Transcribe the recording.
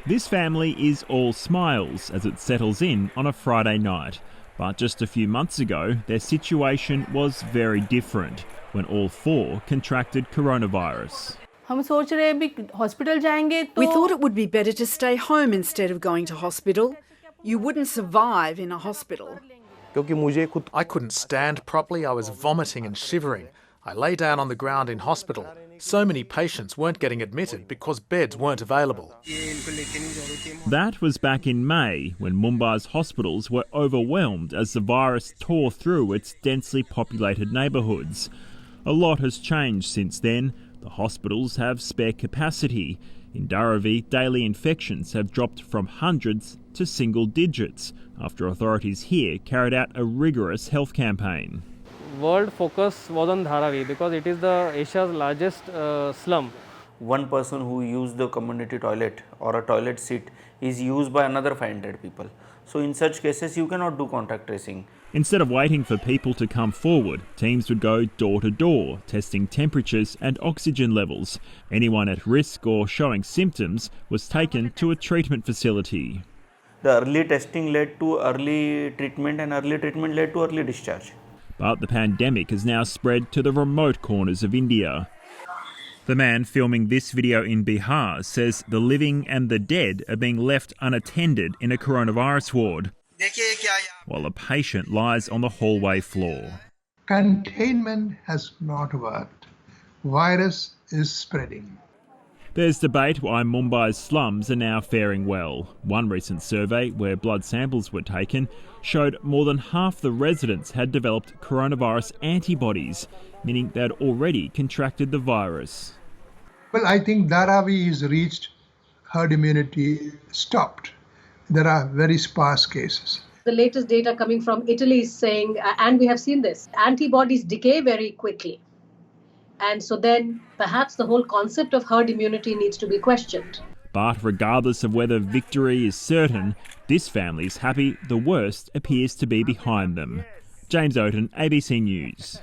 This family is all smiles as it settles in on a Friday night. But just a few months ago, their situation was very different when all four contracted coronavirus. हम सोच रहे हैं भी hospital जाएंगे तो We thought it would be better to stay home instead of going to hospital. You wouldn't survive in a hospital. I couldn't stand properly. I was vomiting and shivering. I lay down on the ground in hospital. So many patients weren't getting admitted because beds weren't available. That was back in May, when Mumbai's hospitals were overwhelmed as the virus tore through its densely populated neighbourhoods. A lot has changed since then. The hospitals have spare capacity. In Dharavi, daily infections have dropped from hundreds to single digits after authorities here carried out a rigorous health campaign. World focus was on Dharavi because it is the Asia's largest slum. One person who used the community toilet or a toilet seat is used by another 500 people. So in such cases, you cannot do contact tracing. Instead of waiting for people to come forward, teams would go door to door, testing temperatures and oxygen levels. Anyone at risk or showing symptoms was taken to a treatment facility. The early testing led to early treatment, and early treatment led to early discharge. But the pandemic has now spread to the remote corners of India. The man filming this video in Bihar says the living and the dead are being left unattended in a coronavirus ward, while a patient lies on the hallway floor. Containment has not worked. Virus is spreading. There's debate why Mumbai's slums are now faring well. One recent survey, where blood samples were taken, showed more than half the residents had developed coronavirus antibodies, meaning they'd already contracted the virus. Well, I think Dharavi has reached herd immunity stopped. There are very sparse cases. The latest data coming from Italy is saying, and we have seen this, antibodies decay very quickly. And so then perhaps the whole concept of herd immunity needs to be questioned. But regardless of whether victory is certain, this family is happy the worst appears to be behind them. James Oaten, ABC News.